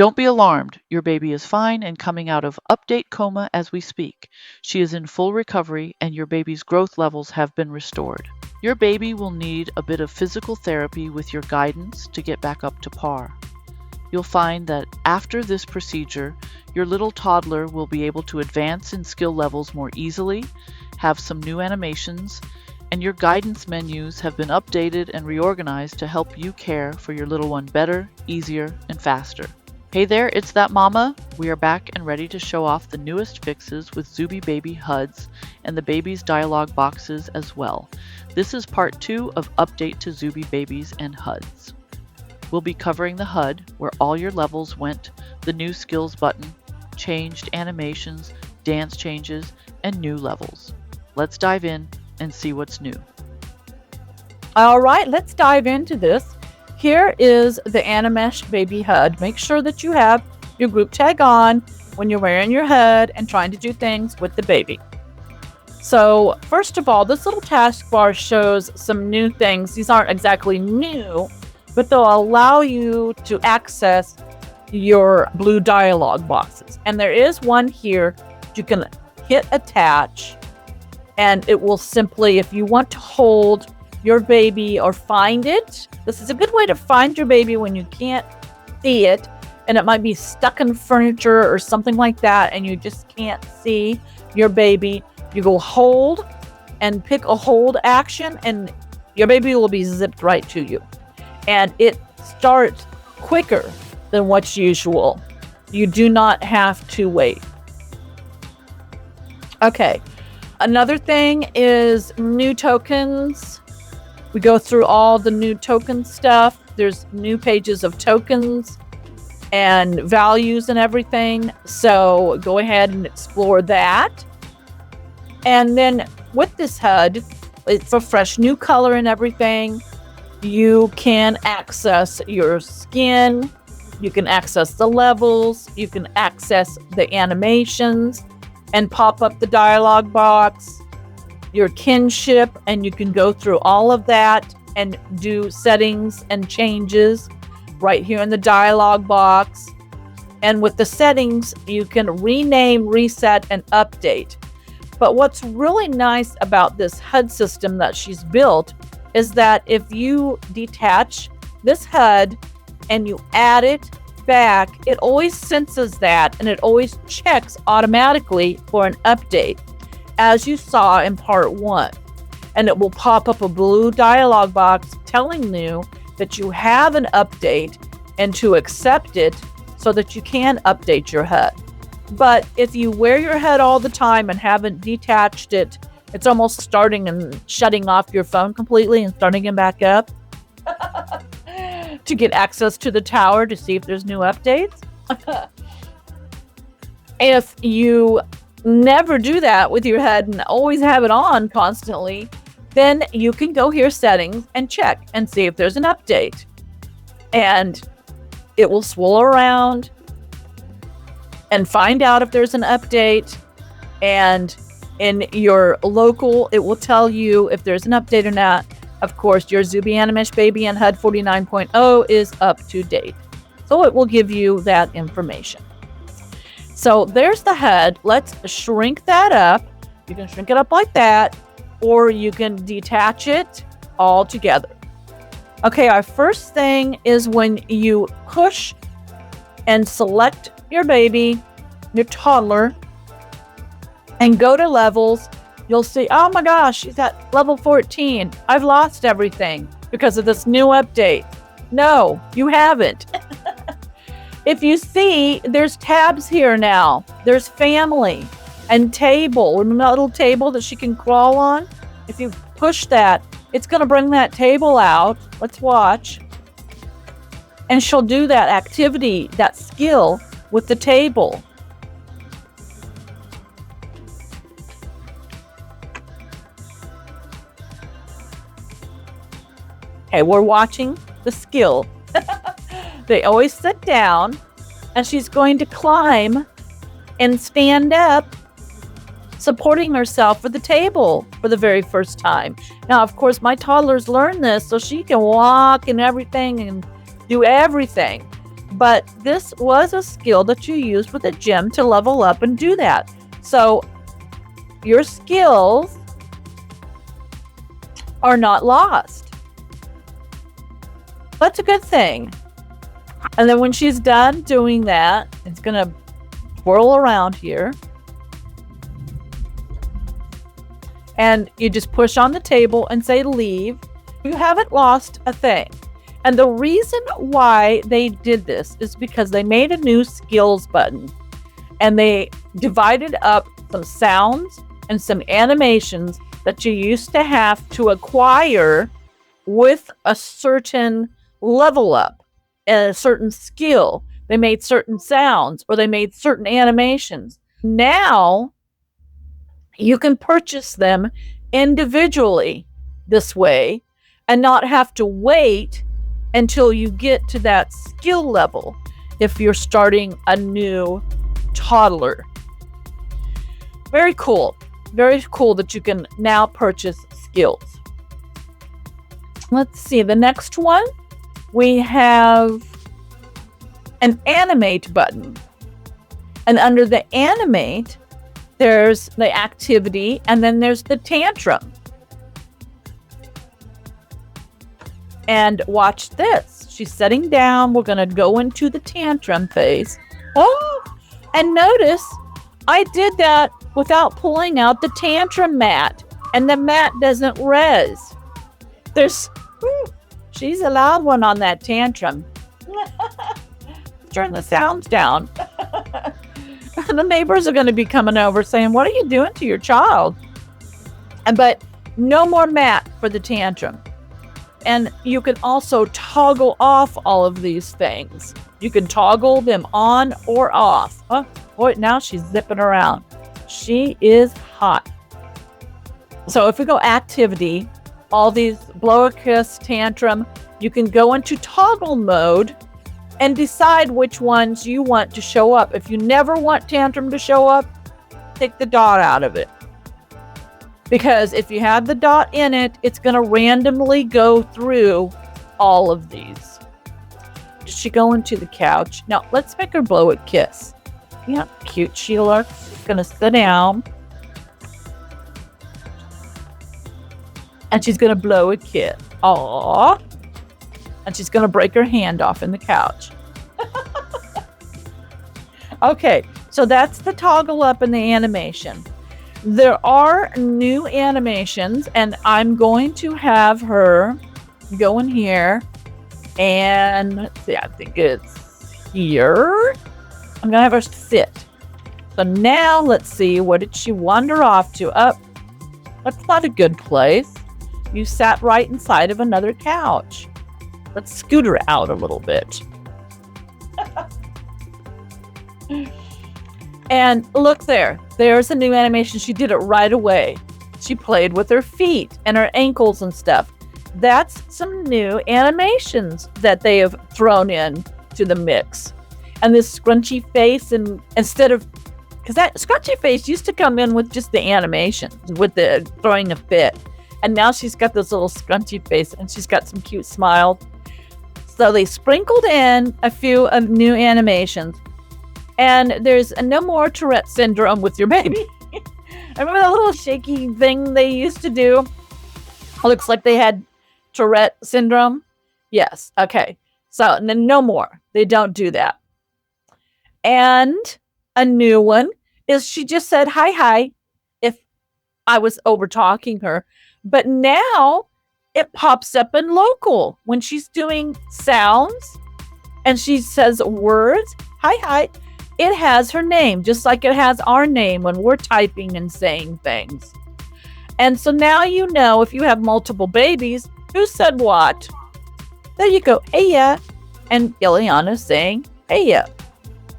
Don't be alarmed. Your baby is fine and coming out of update coma as we speak. She is in full recovery and your baby's growth levels have been restored. Your baby will need a bit of physical therapy with your guidance to get back up to par. You'll find that after this procedure, your little toddler will be able to advance in skill levels more easily, have some new animations, and your guidance menus have been updated and reorganized to help you care for your little one better, easier, and faster. Hey there, it's that mama. We are back and ready to show off the newest fixes with Zooby Baby HUDs and the baby's dialogue boxes as well. This is part 2 of Update to Zooby Babies and HUDs. We'll be covering the HUD, where all your levels went, the new skills button, changed animations, dance changes, and new levels. Let's dive in and see what's new. All right, let's dive into this. Here is the Animesh Baby HUD. Make sure that you have your group tag on when you're wearing your HUD and trying to do things with the baby. So first of all, this little taskbar shows some new things. These aren't exactly new, but they'll allow you to access your blue dialogue boxes. And there is one here you can hit attach, and it will simply, if you want to hold your baby or find it, this is a good way to find your baby when you can't see it, and it might be stuck in furniture or something like that, and you just can't see your baby. You go hold and pick a hold action, and your baby will be zipped right to you. And it starts quicker than what's usual. You do not have to wait. Okay, another thing is new tokens. We go through all the new token stuff. There's new pages of tokens and values and everything. So go ahead and explore that. And then with this HUD, it's a fresh new color and everything. You can access your skin, you can access the levels, you can access the animations and pop up the dialogue box, your kinship, and you can go through all of that and do settings and changes right here in the dialogue box. And with the settings, you can rename, reset, and update. But what's really nice about this HUD system that she's built is that if you detach this HUD and you add it back, it always senses that and it always checks automatically for an update, as you saw in part 1. And it will pop up a blue dialog box telling you that you have an update and to accept it so that you can update your HUD. But if you wear your HUD all the time and haven't detached it, it's almost starting and shutting off your phone completely and starting it back up to get access to the tower to see if there's new updates. If you never do that with your HUD and always have it on constantly, then you can go here, settings, and check and see if there's an update. And it will swirl around and find out if there's an update, and in your local, it will tell you if there's an update or not. Of course, your Zooby Animesh Baby and HUD 49.0 is up to date, so it will give you that information. So there's the HUD. Let's shrink that up. You can shrink it up like that, or you can detach it all together. Okay, our first thing is when you push and select your baby, your toddler, and go to levels, you'll see, oh my gosh, she's at level 14. I've lost everything because of this new update. No, you haven't. If you see, there's tabs here now. There's family and table, a little table that she can crawl on. If you push that, it's going to bring that table out. Let's watch. And she'll do that activity, that skill with the table. Okay, we're watching the skill. They always sit down, and she's going to climb and stand up, supporting herself for the table for the very first time. Now, of course, my toddlers learn this, so she can walk and everything and do everything. But this was a skill that you used with a gym to level up and do that. So your skills are not lost. That's a good thing. And then when she's done doing that, it's going to whirl around here. And you just push on the table and say leave. You haven't lost a thing. And the reason why they did this is because they made a new skills button. And they divided up some sounds and some animations that you used to have to acquire with a certain level up and a certain skill. They made certain sounds or they made certain animations. Now you can purchase them individually this way and not have to wait until you get to that skill level if you're starting a new toddler. Very cool. Very cool that you can now purchase skills. Let's see, the next one, we have an animate button. And under the animate, there's the activity, and then there's the tantrum. And watch this. She's sitting down. We're going to go into the tantrum phase. Oh, and notice I did that without pulling out the tantrum mat, and the mat doesn't res. She's a loud one on that tantrum. Turn the sounds down. The neighbors are going to be coming over saying, what are you doing to your child? But no more mat for the tantrum. And you can also toggle off all of these things. You can toggle them on or off. Oh, boy, now she's zipping around. She is hot. So if we go activity, all these blow a kiss, tantrum, you can go into toggle mode and decide which ones you want to show up. If you never want tantrum to show up, take the dot out of it. Because if you have the dot in it, it's going to randomly go through all of these. Does she go into the couch? Now, let's make her blow a kiss. See how cute she looks? She's going to sit down. And she's going to blow a kiss. Aww. And she's going to break her hand off in the couch. Okay, so that's the toggle up in the animation. There are new animations, and I'm going to have her go in here. And let's see, I think it's here. I'm going to have her sit. So now let's see, what did she wander off to? That's not a good place. You sat right inside of another couch. Let's scoot her out a little bit. And look there. There's a new animation. She did it right away. She played with her feet and her ankles and stuff. That's some new animations that they have thrown in to the mix. And this scrunchy face, and instead of, because that scrunchy face used to come in with just the animation, with the throwing a fit. And now she's got this little scrunchy face, and she's got some cute smiles. So they sprinkled in a few of new animations. And there's no more Tourette syndrome with your baby. Remember that little shaky thing they used to do? It looks like they had Tourette syndrome. Yes. Okay. So no more. They don't do that. And a new one is she just said hi if I was over talking her. But now it pops up in local when she's doing sounds and she says words. Hi. It has her name, just like it has our name when we're typing and saying things. And so now you know if you have multiple babies, who said what. There you go, hey ya. And Ileana's saying, hey ya.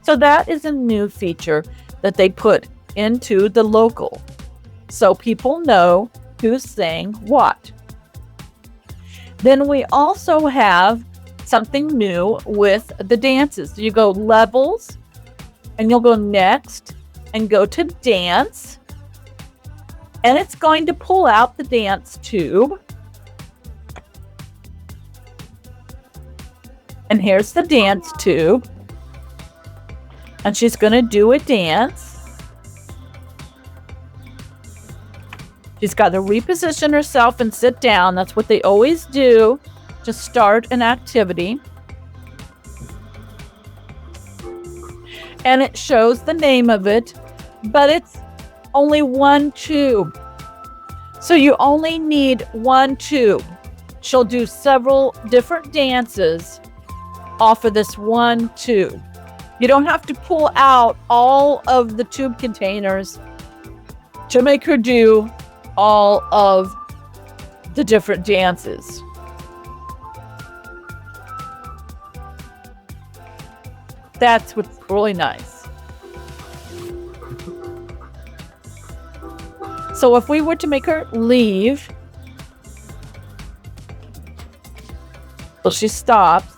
So that is a new feature that they put into the local. So people know who's saying what. Then we also have something new with the dances. So you go levels, and you'll go next and go to dance. And it's going to pull out the dance tube. And here's the dance tube. And she's going to do a dance. She's got to reposition herself and sit down. That's what they always do to start an activity. And it shows the name of it, but it's only one tube. So you only need one tube. She'll do several different dances off of this one tube. You don't have to pull out all of the tube containers to make her do all of the different dances. That's what's really nice. So if we were to make her leave, well, she stops.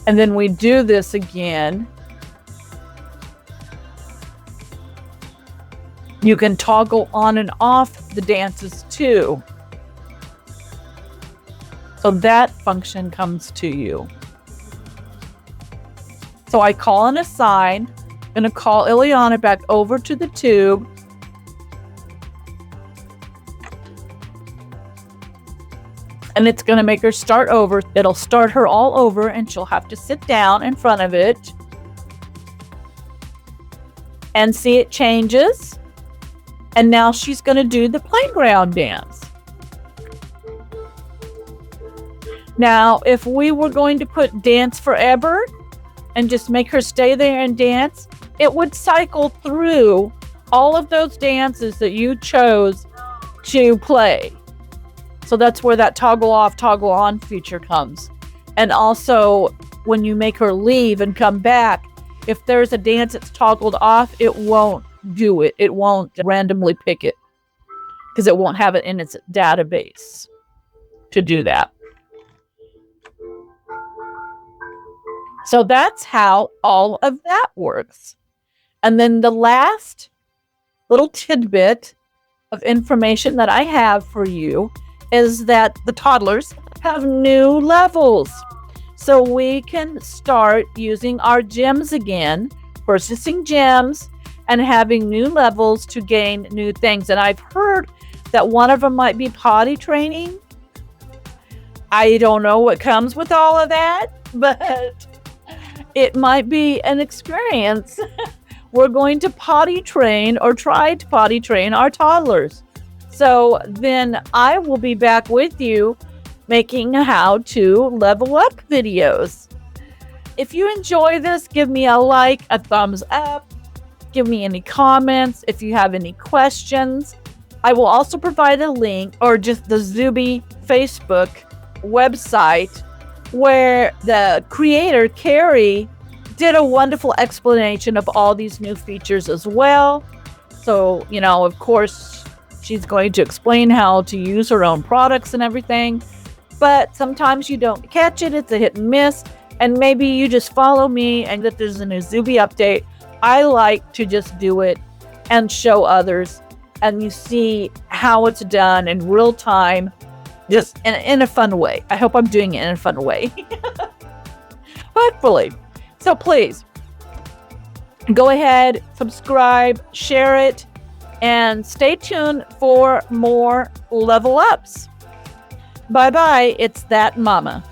And then we do this again. You can toggle on and off the dances too. So that function comes to you. So I call an assign. I'm going to call Ileana back over to the tube. And it's going to make her start over. It'll start her all over and she'll have to sit down in front of it. And see it changes. And now she's going to do the playground dance. Now, if we were going to put dance forever and just make her stay there and dance, it would cycle through all of those dances that you chose to play. So that's where that toggle off, toggle on feature comes. And also, when you make her leave and come back, if there's a dance that's toggled off, it won't do it. It won't randomly pick it because it won't have it in its database to do that. So that's how all of that works. And then the last little tidbit of information that I have for you is that the toddlers have new levels. So we can start using our gems again, purchasing gems and having new levels to gain new things. And I've heard that one of them might be potty training. I don't know what comes with all of that, but it might be an experience. We're going to potty train or try to potty train our toddlers. So then I will be back with you making how to level up videos. If you enjoy this, give me a like, a thumbs up, give me any comments. If you have any questions, I will also provide a link or just the Zooby Facebook website where the creator, Carrie, did a wonderful explanation of all these new features as well. So, of course, she's going to explain how to use her own products and everything. But sometimes you don't catch it. It's a hit and miss. And maybe you just follow me and that there's a new Zooby update. I like to just do it and show others. And you see how it's done in real time. Just in a fun way. I hope I'm doing it in a fun way. Hopefully. So please, go ahead, subscribe, share it, and stay tuned for more level ups. Bye-bye. It's that mama.